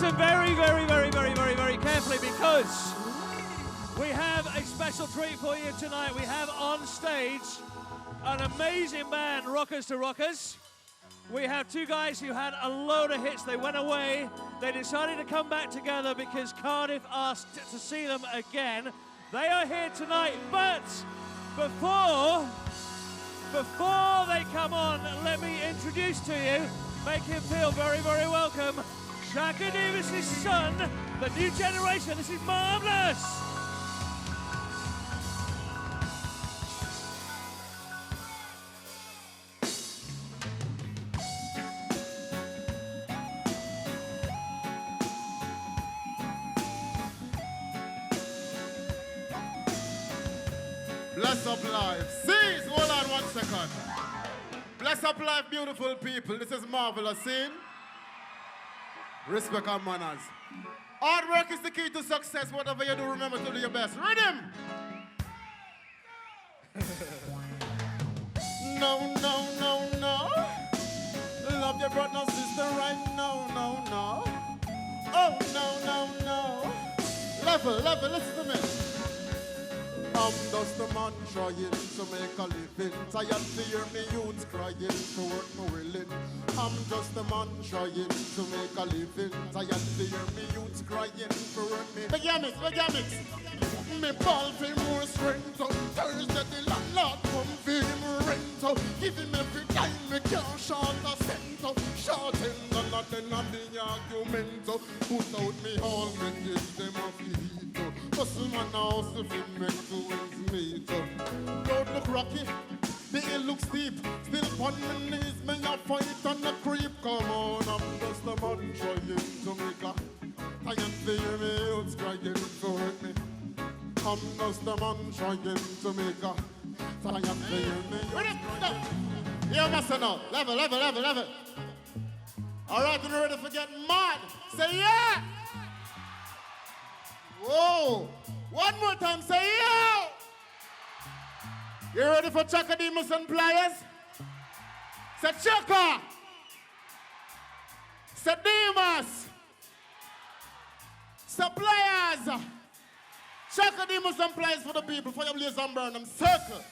Listen very, very, very, very, very, very carefully, because we have a special treat for you tonight. We have on stage an amazing band, Rockers to Rockers. We have two guys who had a load of hits. They went away. They decided to come back together because Cardiff asked to see them again. They are here tonight, but before they come on, let me introduce to you, make him feel very, very welcome, Chaka Demus' son, the new generation. This is marvelous. Bless up life. Seize, hold on 1 second. Bless up life, beautiful people. This is marvelous scene. Respect and manners. Hard work is the key to success. Whatever you do, remember to do your best. Rhythm! No, no, no, no. Love your brother, sister right now, no, no. Oh, no, no, no. Level, listen to me. I'm just a man trying to make a living. Tired to hear me youths crying to work my willing. I'm just a man trying to make a living. Tired to hear me youths crying to work me. Vegamix. Me ball for more strength. Thursday the landlord come for him rent. Give him every time me can't short a cent. Short him none of them a big argument. Put out me all me give them a feed. Hustle man house if it make two ends meet. Road look rocky, the hill look steep. Still on my knees, me a fight and a creep. Come on, I'm just a man trying to make a. I can feel me youths crying to hurt me. I'm just a man trying to make a. I can feel me. You must know. Level. All right, you ready for getting mad? Say yeah. Whoa! One more time, say yo! You ready for Chaka Demus Pliers? Say Chaka! Say Demus! Say Pliers! Chaka Demus Pliers for the people, for your blaze and burn them. Circle!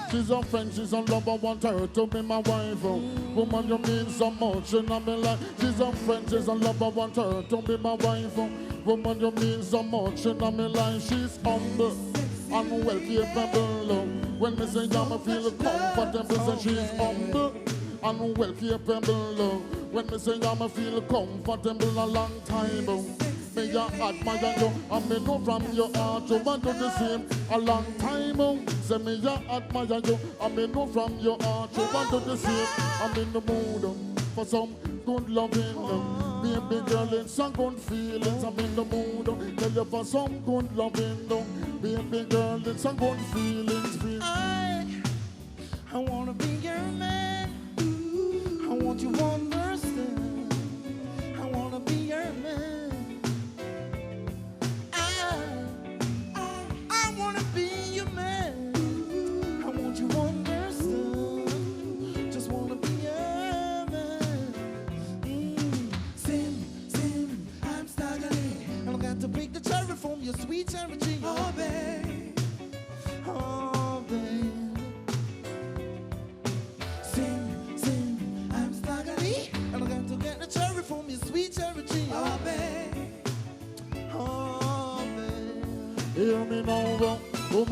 She's a friend, she's a lover, want her to be my wife. Woman, you mean so much in my life. She's a friend, she's a lover, want her to be my wife. Woman, you mean so much in my life. She's humble and well capable. When me say I feel comfortable, say she's humble and well capable. When me say I feel comfortable a long time. Me admire you, and me know from your heart you want to do the same a long time. Say me admire you, and me know from your heart you want to do the same. I'm in the mood for some good loving. Baby girl, it's some good feelings. I'm in the mood, tell you for some good loving. Baby girl, it's some good feelings. I wanna be your man. I want you to understand. I wanna be your man. I wanna be your man. I want you to understand. Just wanna be your man. Sim, I'm struggling. And I got to pick the cherry from your sweet cherry tree. Oh, babe. Oh, babe.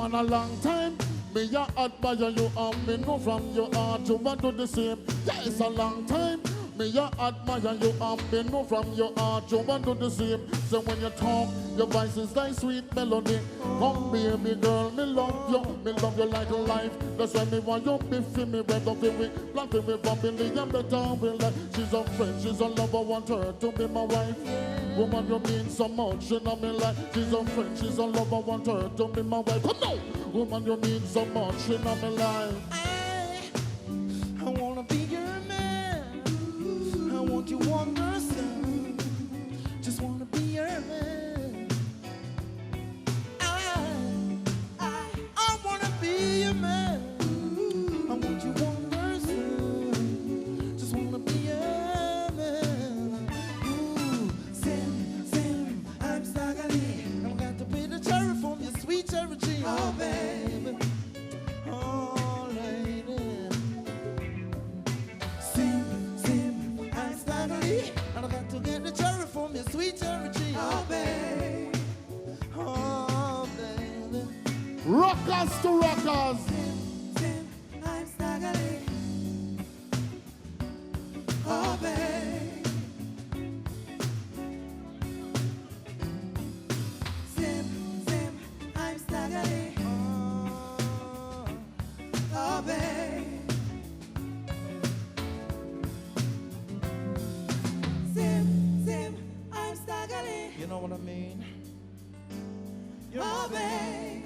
man a long time. Me a admire you and me know from your heart you want to do the same. Yeah, it's a long time. Me a admire you and me know from your heart you want to do the same. So when you talk, your voice is like sweet melody. Come baby girl, me love you like a life. That's why me want you be for me, red up with me, black with me, bubbly and better with life. She's a friend, she's a lover, want her to be my wife. Woman, you mean so much in my life. She's a friend, she's a lover, want her to be my wife. Come on, woman, you mean so much in my life. I wanna be your man. I want you to understand. Just wanna be your man. I wanna be your man. I want you to understand. Just wanna be your man. Ooh, Sim, I'm staggering. I'm got to be the cherry from your sweet cherry tree. Oh, baby. Oh, lady. Sim, I'm staggering. And I got to get the cherry from your sweet cherry tree. Oh, baby. Oh, baby. Rockers to rockers. Sim, I'm staggering. Oh, babe. Sim, I'm staggering. Oh, babe. Sim, I'm staggering. You know what I mean? Oh, babe.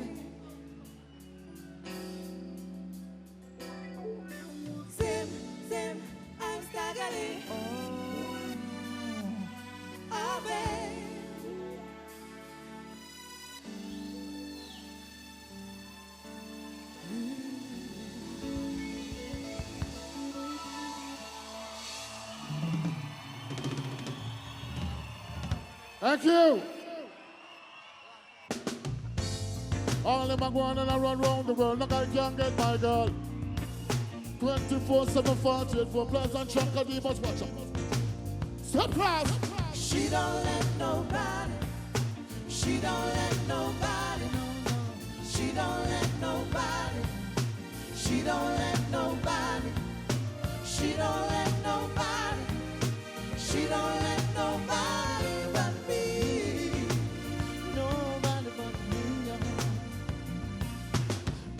Sim, I'm staggering. Oh, babe. Thank you. All them are going and I run round the world. Look, I can't get my girl. 24/7, 48 for plus and Chaka Demus watch out. Surprise! She don't let nobody. She don't let nobody. She don't let nobody. She don't let nobody. She don't let nobody. She don't let nobody but me. Nobody but me.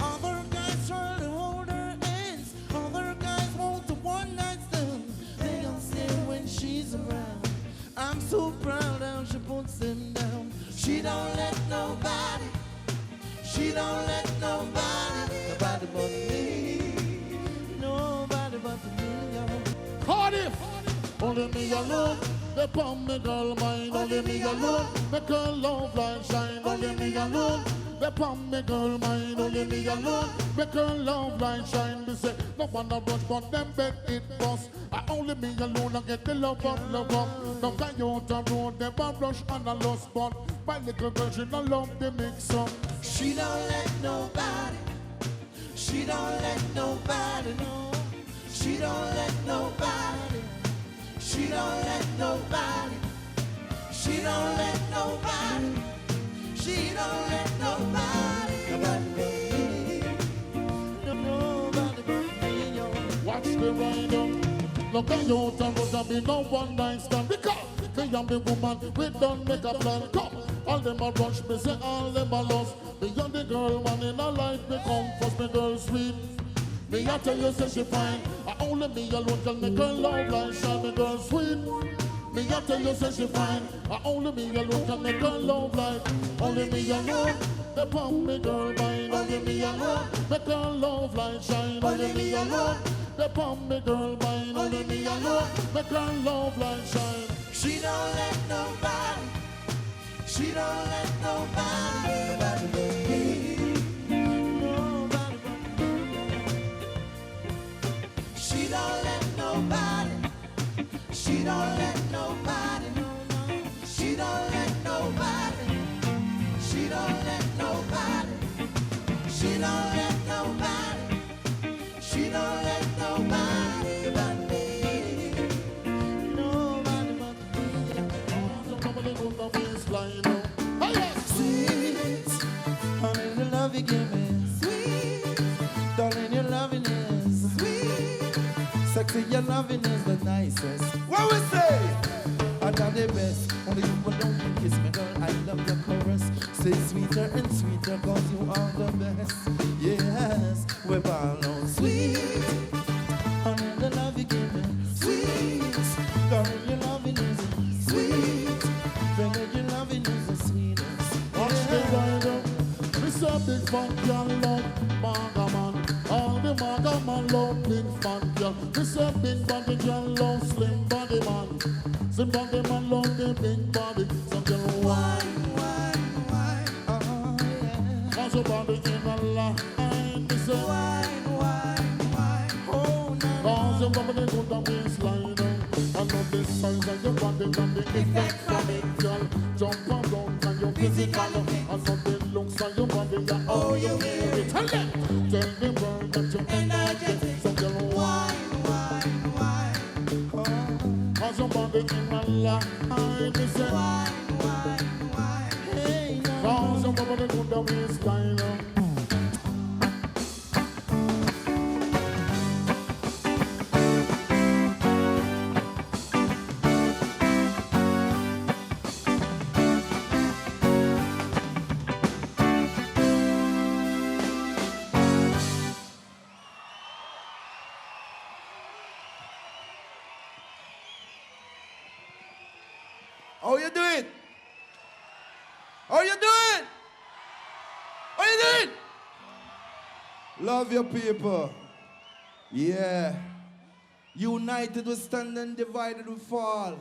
Other guys try to hold her hands. Other guys want the one night stand. They don't stay when she's around. I'm so proud how she puts them down. She don't let nobody. She don't let nobody. Nobody but me. Nobody but me. Cardiff! Only me alone, they pump me girl mind. Only me alone, make her love light shine. Only me alone, they pump me girl mind. Only me alone, make her love light shine. They say, no one a rush, but them bet it bust. I only me alone, I get the love up. No coyote road, them a rush and a lost spot. My little girl, she don't love the mix up. She don't let nobody. She don't let nobody know. She don't let nobody. She don't let nobody. She don't let nobody. She don't let nobody but me. Nobody but me, yo. Watch the ride up. No coyote road, there be no one night stand. Because me and the woman, we don't make a plan. Come, all them a rush, me say all them a lost. Me and the girl, one in a life, me come first, me girl sweet. Me I tell you, say she fine. I only me alone can make her love like shine, me girl sweet. Me I tell you, say she fine. I only me alone can make her love like. Only me alone, they pump me girl mind. Only me alone, make her love like shine. Only me alone, they pump me girl mind. Only me alone, make her love like shine. She don't let nobody. She don't let nobody but me. Nobody but me. She don't let nobody. She don't let nobody. She don't let nobody. She don't let nobody. She don't let nobody. She don't let nobody but me. Nobody but me. Sweet, I'm in the love you give me. loving is sweet. Sexy, your loving is the nicest. What we say? I got the best. Only you alone kiss me, girl. I love your chorus. Say sweeter and sweeter, cause you are the best. Yes, we're all on sweet. Honey, the love you give me, sweet. Darling, your loving is sweet. Baby, your loving is the sweetest. Watch the rider. It's a big fun girl, love Maga man. All the Maga man love big fun girl. It's a big body girl, love slim body man. Slim body man love the big body. Some girl wine. Cause your body in a line. It's a wine. Oh, no. Cause your body good and waistline. I know the size of your body and the effect from it, girl. Jump around and you're physical. I know the looks of your body, yeah. Oh, you hear it. Tell them the world that you're energetic. So girl, wine. Cause your body in a line. It's a wine. Hey, cause your body good and waistline. How you doing? How you doing? How you doing? Love your people. Yeah. United we stand and divided we fall.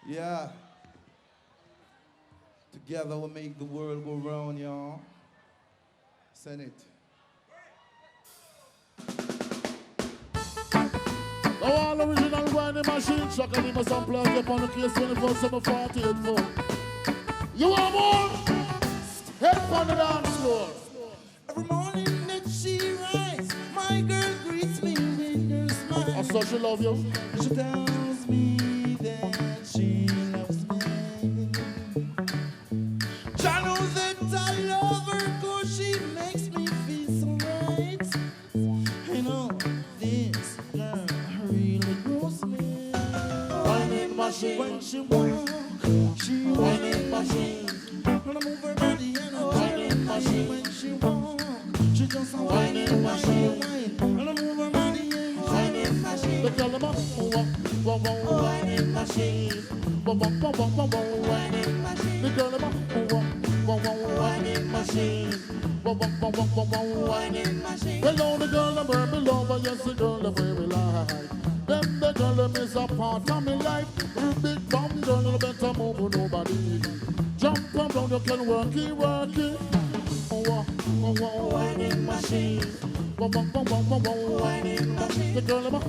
Yeah. Together we make the world go round, y'all. Send it. The all original grinding machine, Chaka Demus Pliers up on the case 24/7/48 phone. You want more? Step on the dance floor. Every morning that she rises, my girl greets me with her smile. I saw she love you. She tells me that she loves me. I know that I love her cause she makes me feel so right. You know, this girl really grows me. Grinding machine. When she walks, she Grinding machine. when I move her body and I Grinding machine. when she walks, she just a Grinding machine. when I move her body and Grinding machine. The girl about grinding machine. Grinding machine. The girl about grinding machine. Grinding machine. Hello, the girl I'm very love, yes, the girl I'm very like. Them the girl them is a part of my life. You big bomb girl, you better move with nobody. Jump around, you can work it. Grinding machine. Grinding machine. The girl about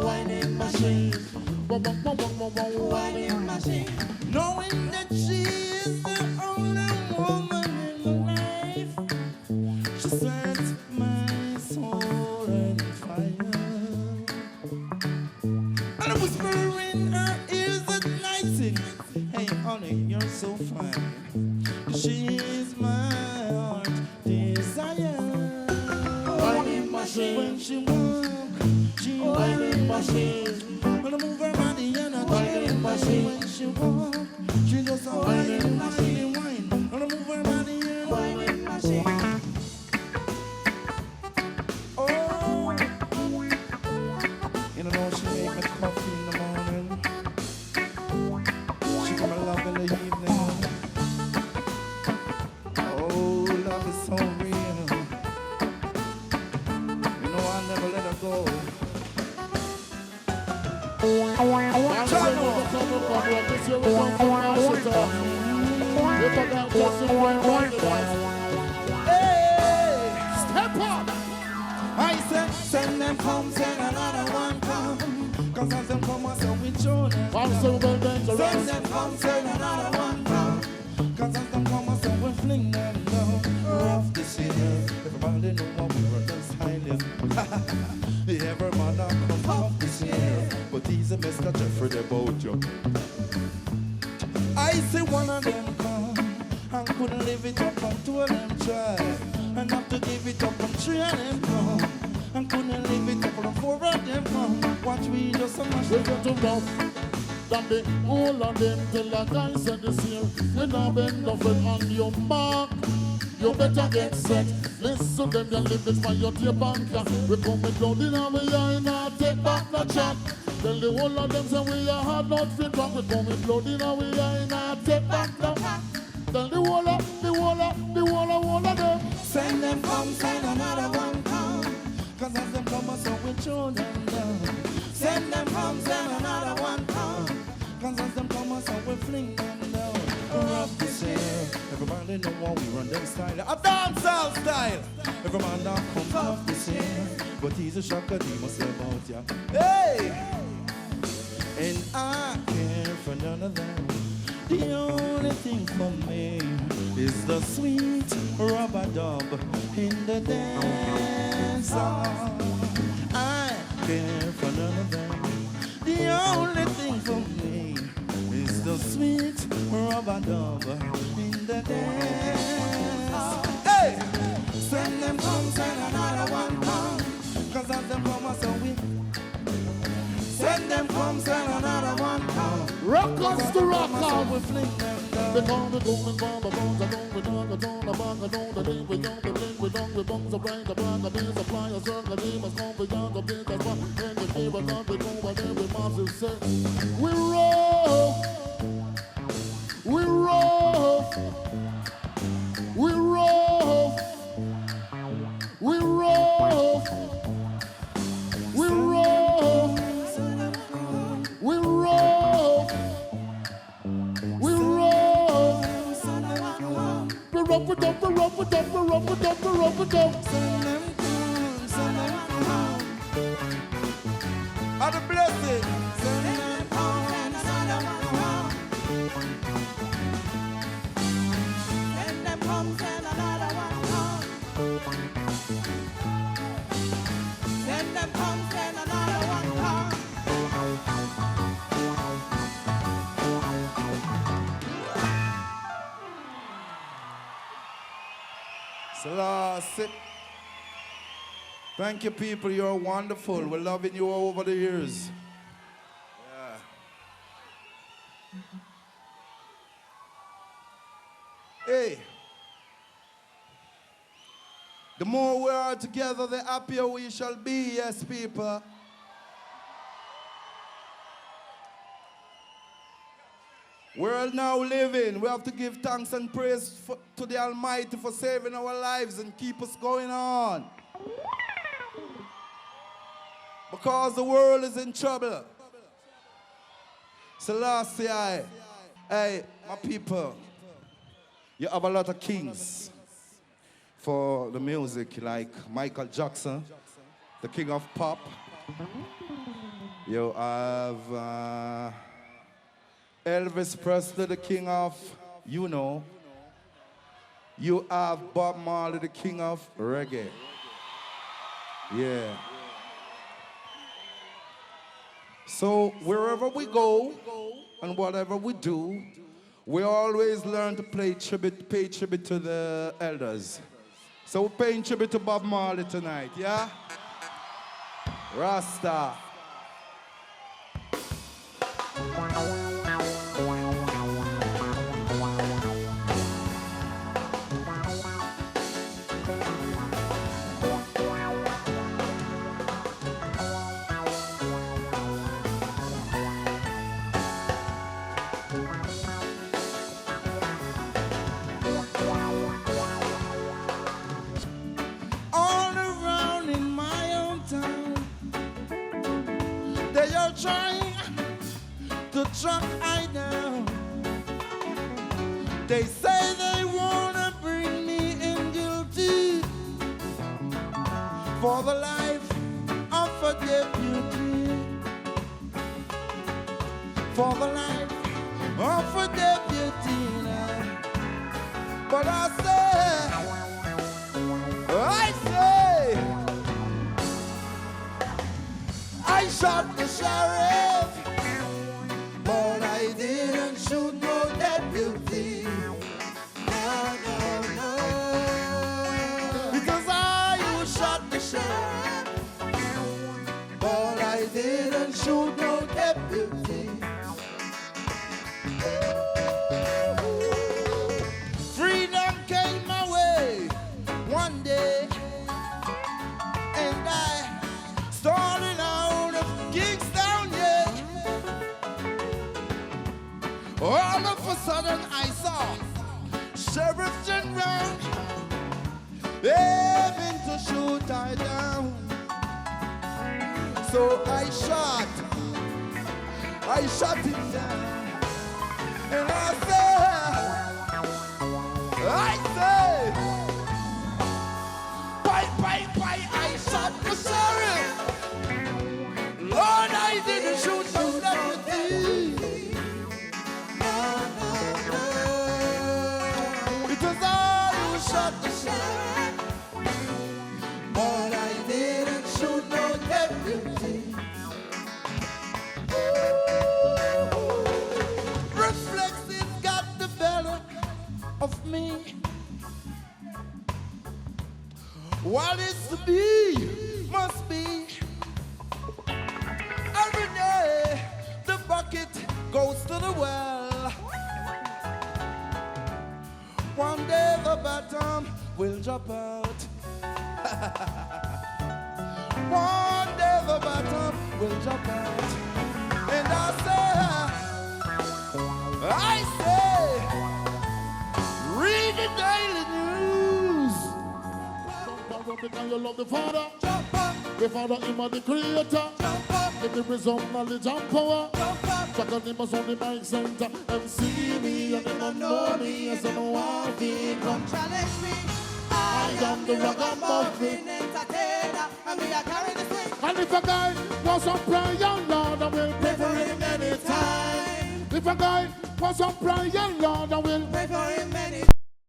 grinding machine. Grinding machine. knowing that she is the only woman in my life. She sets my soul on fire. And I whisper in her ears at night, sing, hey honey, you're so fine. She is my heart desire. Grinding machine. When she walks, she Grinding machine. when I move her body and I Grinding machine. when she walks, she just a whine. When I move her body and Grinding machine. oh, you know she make me coffee in the morning. She give me love in the evening. Oh, love is so real. You know I'll never let her go. Hey, Step up! I said, send them come, send another one come. Cause as them come, I said, we show them. I'm so well dangerous. Send them come, send another one come. Cause as them come, I said, we fling them down. Rough this year. Everybody know what we were just hiding. Every man that come off this year. But he's a Mr. Jeffrey about you. I say one of them come and couldn't live it up and two of them try. And have to give it up and three of them come. And couldn't leave it up for four of them come. Watch me just so much. We get to rough. Than the whole of them till a guy said this year. You now bend off it on your mark. You better get set. Listen to them, you live it for your tape and cat. We come with blood in our eye, not take back the chat. Tell the whole of them say we are hard not fit back. We come with blood in our eye, not take back the chat. Tell the whole of them. Send them come, send another one come. Cause as them come, so we throw them down. Send them come, send another one come. Cause as them come, so we fling them down. Rough this year. Everybody know what we run them style. A dancehall style. Every man now come tough this year. But he's a Chaka Demus about ya. Hey! And I care for none of them. The only thing for me is the sweet rubber dub in the dance hall. I care for none of them. The only thing for me is the sweet rubber dub in the dance. Hey! Send them come, send another one come. Cause as them come, I say we. Send them come, send another one come. Rock us to rock on. We fling them down. They call me going from the bones, I don't, we don't, the bang, I don't, the day, we don't, the bling, we don't, we bones, the brain, the brand, the beans, the pliers, the demons, come beyond the big, the one, and the day, but not the go, but every month is set. We roll, we roll, we roll, we roll, we roll, we roll, we roll. We roll it up, we roll it up, we roll it up, we roll it up. Send them come. Are the blessed? Send them come, another one come. Send them come, send another one come. Send them come, send another one come. Selassie. Thank you, people. You're wonderful. We're loving you all over the years. Yeah. Hey. The more we are together, the happier we shall be. Yes, people. We're now living. We have to give thanks and praise to the Almighty for saving our lives and keep us going on. Because the world is in trouble. Selassie, hey, my people, you have a lot of kings for the music, like Michael Jackson, the king of pop. You have Elvis Presley, the king of, you know. You have Bob Marley, the king of reggae. Yeah. So wherever we go and whatever we do, we always learn to pay tribute to the elders. So we're paying tribute to Bob Marley tonight, yeah? Rasta. Trying to track I down. They say they wanna bring me in guilty for the life of a deputy, for the life of a deputy now. But I say, I shot the sheriff, but I didn't shoot no deputy. No, no, no. Because I shoot no deputy. Freedom came my way one day, and I started out of Kingston, yeah. All of a sudden I saw Sheriff General having to shoot I down. So I shot him down, and I say, bye, I shot the sheriff. Lord, I didn't shoot no deputy. It was I who shot the sheriff. But I didn't shoot no deputy. Reflexes got the better of me. What is to be, must be. Every day, the bucket goes to the well. One day the bottom will drop out. One day the bottom will drop out. And I say, read the daily news. Because you love the Father. The Father, Him the Creator. Give the wisdom, knowledge, and power. Chaka Demus on the mic center. And see me, and them know me. As I know I'll be. Come challenge me. I am the ragamuffin entertainer, and me I carry the swing. And if a guy wants some prayer, Lord, I will pray for him Anytime. anytime. If a guy wants some prayer, Lord, I will Pray for him anytime.